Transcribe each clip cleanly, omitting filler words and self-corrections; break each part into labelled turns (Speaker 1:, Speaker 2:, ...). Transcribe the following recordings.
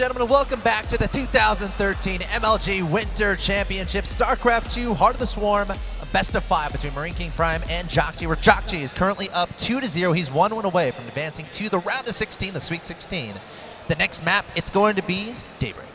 Speaker 1: Gentlemen, welcome back to the 2013 MLG Winter Championship StarCraft 2 Heart of the Swarm, a best of 5 between MarineKing Prime and Jjakji, where Jjakji is currently up 2-0. He's 1 win away from advancing to the round of 16, the Sweet 16. The next map, it's going to be Daybreak.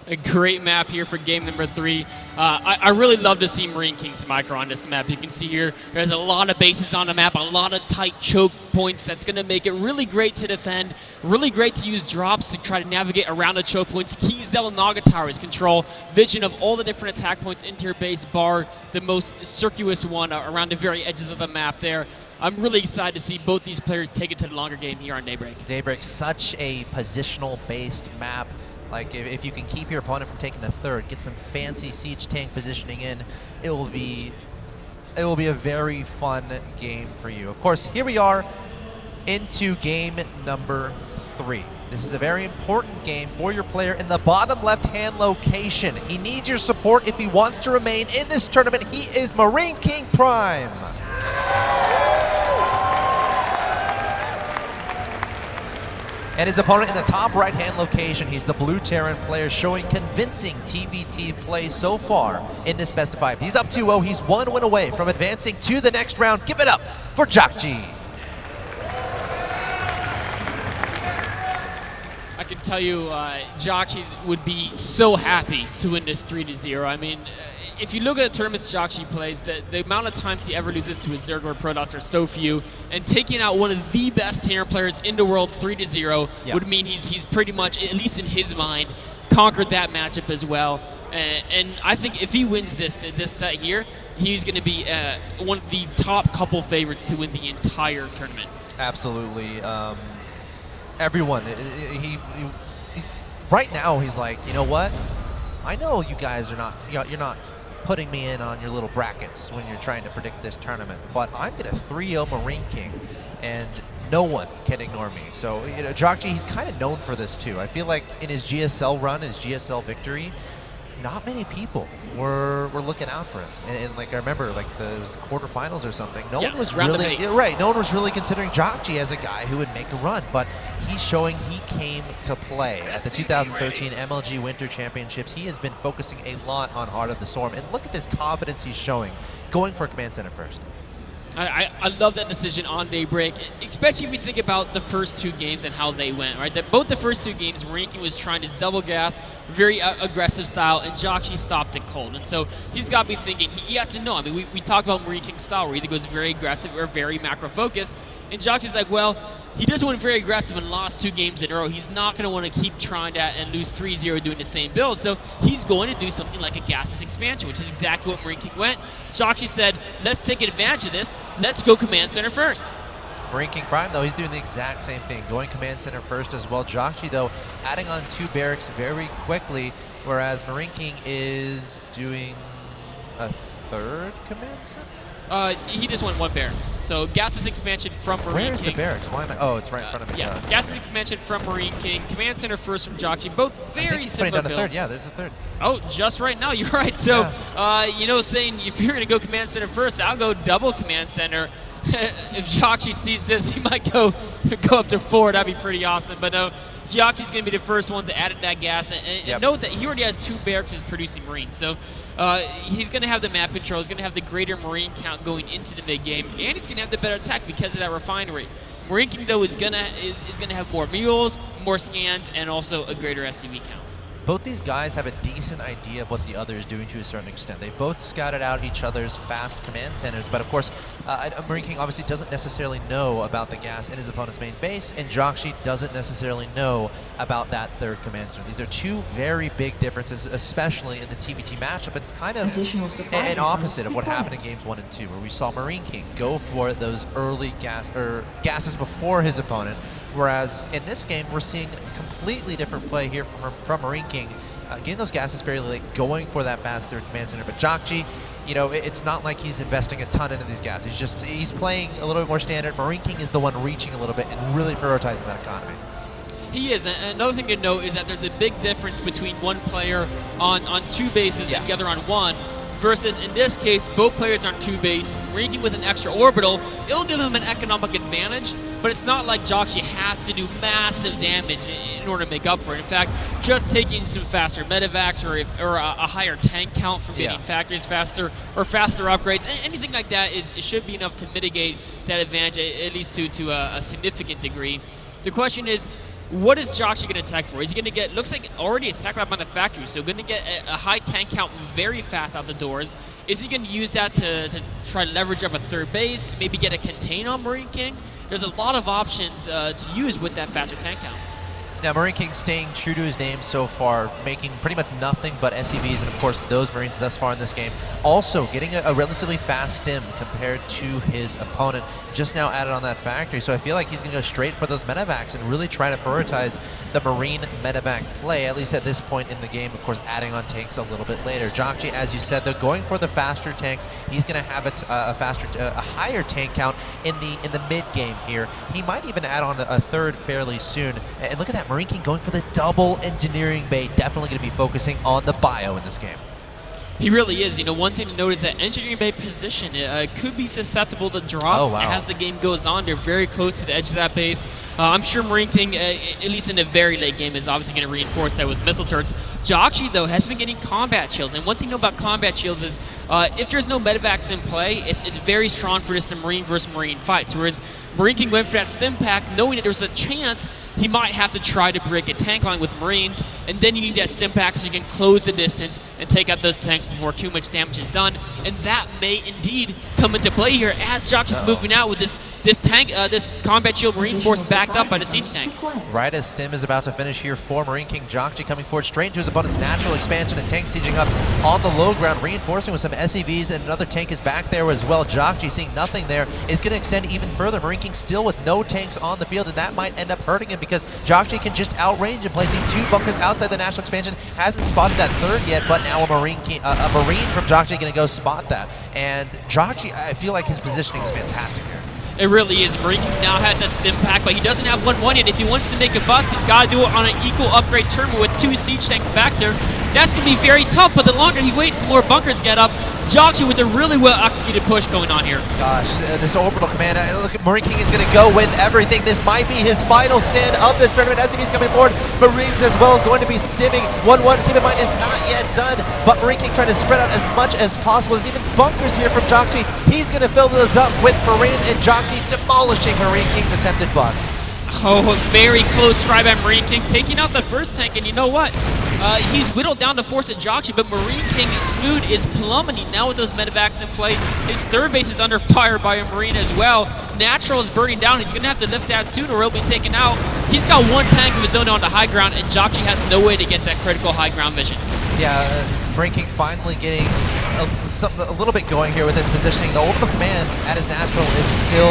Speaker 2: A great map here for game number 3. I really love to see MarineKing's micro on this map. You can see here, there's a lot of bases on the map, a lot of tight choke points. That's going to make it really great to defend, really great to use drops to try to navigate around the choke points. Key Zell Naga Towers control vision of all the different attack points into your base, bar the most circuitous one around the very edges of the map there. I'm really excited to see both these players take it to the longer game here on Daybreak.
Speaker 1: Daybreak's such a positional-based map. Like, if you can keep your opponent from taking a third, get some fancy siege tank positioning in, it will be a very fun game for you. Of course, here we are into game number 3. This is a very important game for your player in the bottom left-hand location. He needs your support if he wants to remain in this tournament. He is MarineKing Prime. And his opponent in the top right-hand location, he's the blue Terran player, showing convincing TVT play so far in this best of 5. He's up 2-0. He's 1 win away from advancing to the next round. Give it up for Jjakji.
Speaker 2: I can tell you, Jjakji would be so happy to win this 3-0. I mean, if you look at the tournaments Jjakji plays, the amount of times he ever loses to his Zerg Lord Protoss are so few, and taking out one of the best Terran players in the world 3-0 would mean he's pretty much, at least in his mind, conquered that matchup as well. And I think if he wins this set here, he's going to be one of the top couple favorites to win the entire tournament.
Speaker 1: Absolutely. Everyone, he's right now. He's like, you know what? I know you guys are not. You're not putting me in on your little brackets when you're trying to predict this tournament, but I'm going to 3-0 MarineKing, and no one can ignore me. So, you know, Jjakji, he's kind of known for this too. I feel like in his GSL run, his GSL victory, not many people were looking out for him. And like, I remember, like, it was the quarterfinals or something. No one was really no one was really considering Jjakji as a guy who would make a run. But he's showing he came to play at the 2013 MLG Winter Championships. He has been focusing a lot on Heart of the Swarm, and look at this confidence he's showing, going for Command Center first.
Speaker 2: I love that decision on Daybreak, especially if you think about the first 2 games and how they went, right? Both the first 2 games, MarineKing was trying his double gas, very aggressive style, and Jjakji stopped it cold. And so he's got to be thinking, he has to know. I mean, we talk about MarineKing's style, where he either goes very aggressive or very macro-focused. And Jjakji's like, well, he just went very aggressive and lost 2 games in a row. He's not going to want to keep trying that and lose 3-0 doing the same build. So he's going to do something like a gasless expansion, which is exactly what MarineKing went. Jjakji said, let's take advantage of this. Let's go Command Center first.
Speaker 1: MarineKing Prime, though, he's doing the exact same thing, going Command Center first as well. Jjakji, though, adding on 2 barracks very quickly, whereas MarineKing is doing a 3rd Command Center?
Speaker 2: He just went 1 barracks. So gasless expansion from MarineKing.
Speaker 1: Where's the barracks? Why am I? Oh, it's right in front of me.
Speaker 2: Yeah, gasless expansion from MarineKing. Command Center first from Jjakji. Both very similar builds.
Speaker 1: Third. Yeah, there's a 3rd.
Speaker 2: Oh, just right now. You're right. So, you know, saying if you're going to go Command Center first, I'll go double Command Center. If Jjakji sees this, he might go up to 4. That'd be pretty awesome. But no, Jjakji's going to be the first one to add in that gas. And note that he already has 2 barracks producing Marines. So he's going to have the map control. He's going to have the greater Marine count going into the big game. And he's going to have the better attack because of that refinery. MarineKing, though, is going to have more mules, more scans, and also a greater SCV count.
Speaker 1: Both these guys have a decent idea of what the other is doing to a certain extent. They both scouted out each other's fast command centers, but of course, MarineKing obviously doesn't necessarily know about the gas in his opponent's main base, and Jjakji doesn't necessarily know about that 3rd command center. These are 2 very big differences, especially in the TVT matchup. It's kind of an opposite of what happened in games 1 and 2, where we saw MarineKing go for those early gases before his opponent. Whereas in this game, we're seeing completely different play here from MarineKing, getting those gases fairly late, going for that fast 3rd command center. But Jjakji, you know, it's not like he's investing a ton into these gases. He's playing a little bit more standard. MarineKing is the one reaching a little bit and really prioritizing that economy.
Speaker 2: He is. And another thing to note is that there's a big difference between one player on 2 bases and the other on 1 versus in this case, both players are on 2 base. MarineKing with an extra orbital, it'll give him an economic advantage, but it's not like Jjakji has to do massive damage in order to make up for it. In fact, just taking some faster medevacs or a higher tank count from getting factories faster or faster upgrades, anything like that it should be enough to mitigate that advantage, at least to a significant degree. The question is, what is Jjakji going to attack for? Is he going to get, looks like already attack map on the factory, so going to get a high tank count very fast out the doors. Is he going to use that to try to leverage up a third base, maybe get a contain on MarineKing? There's a lot of options to use with that faster tank count.
Speaker 1: Now, MarineKing staying true to his name so far, making pretty much nothing but SCVs, and of course those Marines thus far in this game. Also getting a relatively fast stim compared to his opponent, just now added on that factory. So I feel like he's going to go straight for those medevacs and really try to prioritize the Marine medevac play, at least at this point in the game. Of course, adding on tanks a little bit later. Jjakji, as you said, they're going for the faster tanks. He's going to have a higher tank count in the mid game here. He might even add on a third fairly soon. And look at that. MarineKing going for the double engineering bay, definitely going to be focusing on the bio in this game.
Speaker 2: He really is. You know, one thing to note is that engineering bay position could be susceptible to drops as the game goes on. They're very close to the edge of that base. I'm sure MarineKing, at least in the very late game, is obviously going to reinforce that with missile turrets. Jjakji, though, has been getting combat shields. And one thing to know about combat shields is if there's no medevacs in play, it's very strong for just a Marine versus Marine fights. Whereas MarineKing went for that stim pack knowing that there's a chance he might have to try to break a tank line with Marines, and then you need that stim pack so you can close the distance and take out those tanks before too much damage is done. And that may indeed come into play here as Jjakji's moving out with this tank, this combat shield Marine force backed up by the siege tank.
Speaker 1: Right as stim is about to finish here for MarineKing, Jjakji coming forward straight into his opponent's natural expansion and tank sieging up on the low ground, reinforcing with some SCVs, and another tank is back there as well. Jjakji, seeing nothing there, is going to extend even further. MarineKing still with no tanks on the field, and that might end up hurting him because Jjakji can just outrange him, placing 2 bunkers outside the national expansion. Hasn't spotted that third yet, but now a Marine from Jjakji going to go spot that. And Jjakji, I feel like his positioning is fantastic here.
Speaker 2: It really is. MarineKing now has a stim pack, but he doesn't have 1-1 yet. If he wants to make a bust, he's got to do it on an equal upgrade turbo with 2 siege tanks back there. That's going to be very tough, but the longer he waits, the more bunkers get up. Jjakji with a really well-executed push going on here.
Speaker 1: Gosh, this orbital command, look at MarineKing is going to go with everything. This might be his final stand of this tournament. SCV's coming forward. Marines as well going to be stimming. 1-1, keep in mind, is not yet done, but MarineKing trying to spread out as much as possible. There's even bunkers here from Jjakji. He's going to fill those up with Marines, and Jjakji demolishing MarineKing's attempted bust.
Speaker 2: Oh, a very close try by MarineKing, taking out the first tank, and you know what? He's whittled down to force at Jjakji, but MarineKing's food is plummeting now with those medevacs in play. His third base is under fire by a Marine as well. Natural is burning down. He's going to have to lift that soon or he'll be taken out. He's got 1 tank of his own on the high ground, and Jjakji has no way to get that critical high ground vision.
Speaker 1: Yeah, MarineKing finally getting a little bit going here with his positioning. The orbital command at his natural is still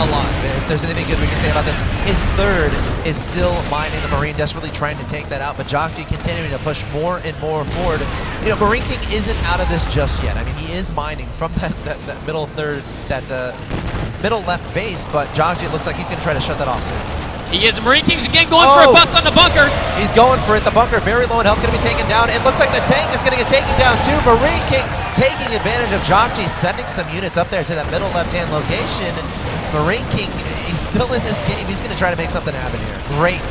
Speaker 1: alive. If there's anything good we can say about this, his third is still mining the Marine, desperately trying to take that out, but Jjakji continuing to push more and more forward. You know, MarineKing isn't out of this just yet. I mean, he is mining from that middle third, that middle left base, but Jjakji looks like he's going to try to shut that off soon.
Speaker 2: He is. MarineKing's again going for a bust on the bunker.
Speaker 1: He's going for it. The bunker very low in health, going to be taken down. It looks like the tank is going to get taken down too. MarineKing taking advantage of Jjakji, sending some units up there to that middle left-hand location. MarineKing, he's still in this game. He's going to try to make something happen here.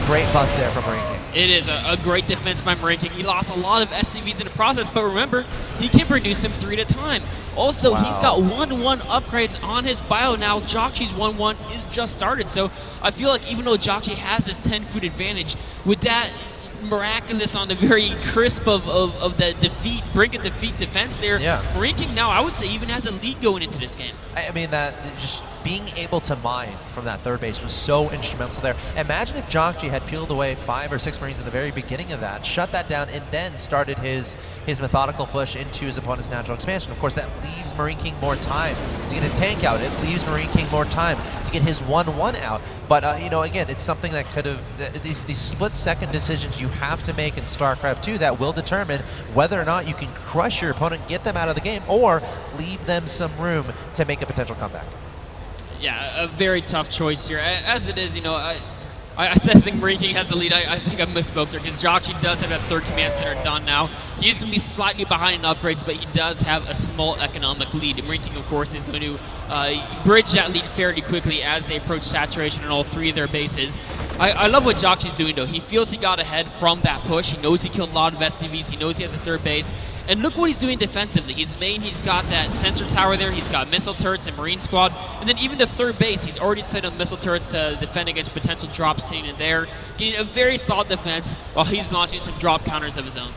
Speaker 1: Great bust there from MarineKing.
Speaker 2: It is a great defense by MarineKing. He lost a lot of SCVs in the process, but remember, he can produce them 3 at a time. Also, he's got 1-1 upgrades on his bio now. Jjakji's 1-1 is just started, so I feel like even though Jjakji has this 10-food advantage, with that miraculous on the very crisp of the defeat, brink of defeat defense there, MarineKing now, I would say, even has a lead going into this game.
Speaker 1: I mean, that just being able to mine from that third base was so instrumental there. Imagine if Jjakji had peeled away 5 or 6 Marines in the very beginning of that, shut that down, and then started his methodical push into his opponent's natural expansion. Of course, that leaves MarineKing more time to get a tank out. It leaves MarineKing more time to get his 1-1 out. But, you know, again, it's something that could have, these split-second decisions you have to make in StarCraft 2 that will determine whether or not you can crush your opponent, get them out of the game, or leave them some room to make a potential comeback.
Speaker 2: Yeah, a very tough choice here. As it is, you know, I said I think MarineKing has the lead. I think I misspoke there because Jjakji does have that third command center done now. He's going to be slightly behind in upgrades, but he does have a small economic lead. And MarineKing, of course, is going to bridge that lead fairly quickly as they approach saturation on all 3 of their bases. I love what Jjakji's doing, though. He feels he got ahead from that push. He knows he killed a lot of SCVs. He knows he has a third base. And look what he's doing defensively. He's got that sensor tower there. He's got missile turrets and Marine squad. And then even the third base, he's already set up missile turrets to defend against potential drops sitting in there. Getting a very solid defense while he's launching some drop counters of his own.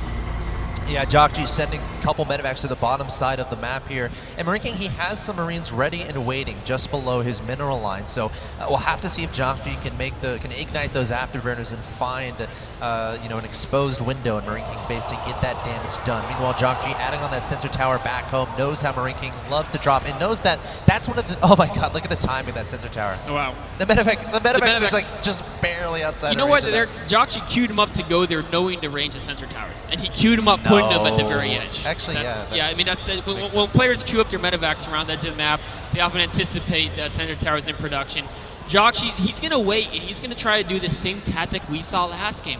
Speaker 1: Yeah, Jjakji sending a couple medevacs to the bottom side of the map here. And MarineKing, he has some Marines ready and waiting just below his mineral line. So we'll have to see if Jjakji can ignite those afterburners and find an exposed window in MarineKing's base to get that damage done. Meanwhile, Jjakji adding on that sensor tower back home, knows how MarineKing loves to drop, and knows that that's one of the, oh my god, look at the timing of that sensor tower.
Speaker 2: Oh, wow.
Speaker 1: The medevacs are like just barely outside.
Speaker 2: You know what? Jjakji queued him up to go there knowing the range of sensor towers. And he queued him up, putting them at the very edge.
Speaker 1: Actually,
Speaker 2: I mean, when players queue up their medevacs around the edge of the map, they often anticipate sensor towers in production. Jjakji, he's going to wait, and he's going to try to do the same tactic we saw last game.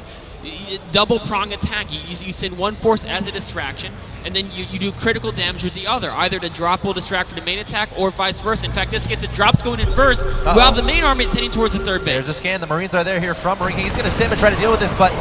Speaker 2: Double prong attack. You send one force as a distraction, and then you do critical damage with the other. Either the drop will distract for the main attack, or vice versa. In fact, this gets the drops going in first, while the main army is heading towards the third base.
Speaker 1: There's a scan. The Marines are there here from MarineKing. He's going to stem and try to deal with this, but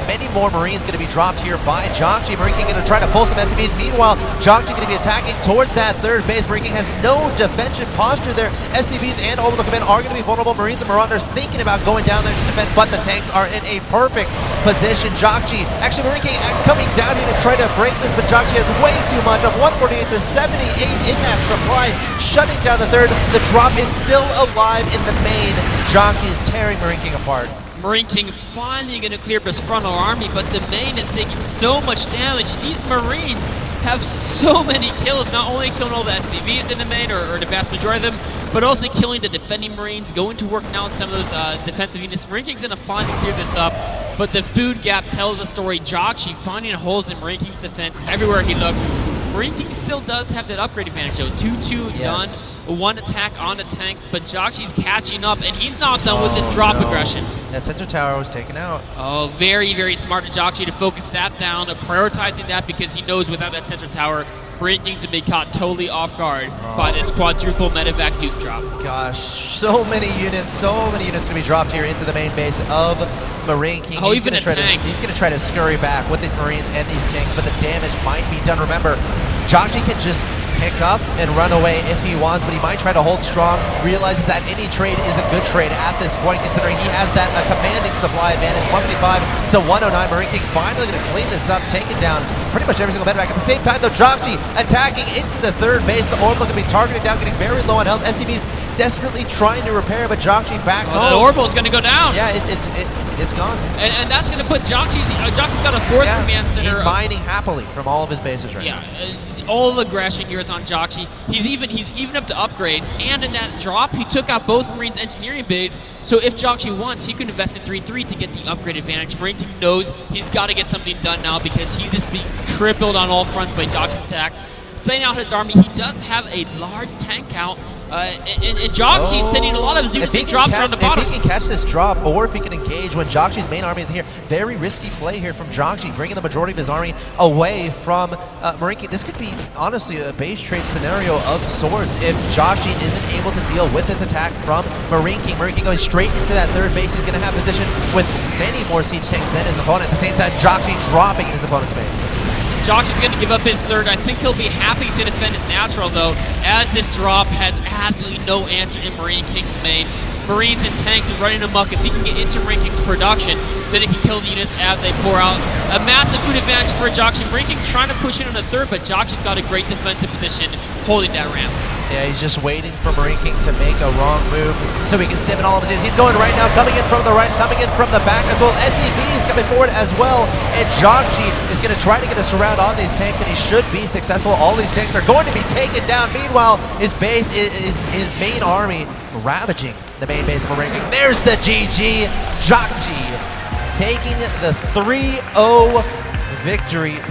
Speaker 1: many more Marines going to be dropped here by Jjakji. MarineKing going to try to pull some SCVs. Meanwhile, Jjakji going to be attacking towards that third base. MarineKing has no defensive posture there. SCVs and Orbital Command are going to be vulnerable. Marines and Marauders thinking about going down there to defend, but the tanks are in a perfect position. Jjakji, actually MarineKing coming down here to try to break this, but Jjakji has way too much, of 148 to 78 in that supply, shutting down the third. The drop is still alive in the main. Jjakji is tearing MarineKing apart.
Speaker 2: MarineKing finally going to clear up his frontal army, but the main is taking so much damage. These Marines have so many kills, not only killing all the SCVs in the main, or the vast majority of them, but also killing the defending Marines, going to work now on some of those defensive units. MarineKing's going to finally clear this up, but the food gap tells a story. Jjakji finding holes in MarineKing's defense everywhere he looks. MarineKing still does have that upgrade advantage, though. 2-2 done, one attack on the tanks, but Jjakji's catching up, and he's not done with this drop aggression.
Speaker 1: That sensor tower was taken out.
Speaker 2: Oh, very, very smart of Jjakji to focus that down, prioritizing that, because he knows without that sensor tower, MarineKing's to be caught totally off guard by this quadruple medevac Duke drop.
Speaker 1: Gosh, so many units going to be dropped here into the main base of MarineKing.
Speaker 2: Oh, even a tank.
Speaker 1: He's going to try to scurry back with these Marines and these tanks, but the damage might be done. Remember, Jjakji can just pick up and run away if he wants, but he might try to hold strong, realizes that any trade is a good trade at this point, considering he has that commanding supply advantage. 155 to 109. MarineKing finally going to clean this up, take it down pretty much every single medevac. At the same time, though, Jjakji attacking into the third base. The Orbital going to be targeted down, getting very low on health. SCV's desperately trying to repair, but Jjakji back home.
Speaker 2: The Orbital's going to go down.
Speaker 1: Yeah, it's gone.
Speaker 2: And that's going to put Jjakji's got a fourth command center.
Speaker 1: He's mining happily from all of his bases right now.
Speaker 2: All the aggression here is on Jjakji. He's even up to upgrades, and in that drop, he took out both Marines' engineering base. So if Jjakji wants, he can invest in 3-3 to get the upgrade advantage. MarineKing knows he's got to get something done now, because he's just being crippled on all fronts by Jjakji's attacks. Setting out his army, he does have a large tank count. And Jjakji's sending a lot of his dudes in drops around the bottom.
Speaker 1: If he can catch this drop, or if he can engage when Jjakji's main army is here, very risky play here from Jjakji, bringing the majority of his army away from MarineKing. This could be, honestly, a base trade scenario of sorts if Jjakji isn't able to deal with this attack from MarineKing. MarineKing going straight into that third base. He's going to have position with many more siege tanks than his opponent. At the same time, Jjakji dropping in his opponent's base.
Speaker 2: Jjakji's going to give up his third. I think he'll be happy to defend his natural, though, as this drop has absolutely no answer in MarineKing's main. Marines and tanks are running amok. If he can get into MarineKing's production, then he can kill the units as they pour out. A massive food advantage for Jjakji. MarineKing's trying to push in on the third, but Jjakji's got a great defensive position holding that ramp.
Speaker 1: Yeah, he's just waiting for MarineKing to make a wrong move so he can stem in all of his units. He's going right now, coming in from the right, coming in from the back as well. SCV is coming forward as well, and Jjakji is going to try to get a surround on these tanks, and he should be successful. All these tanks are going to be taken down. Meanwhile, his base is his main army ravaging the main base of MarineKing. There's the GG. Jjakji taking the 3-0 victory.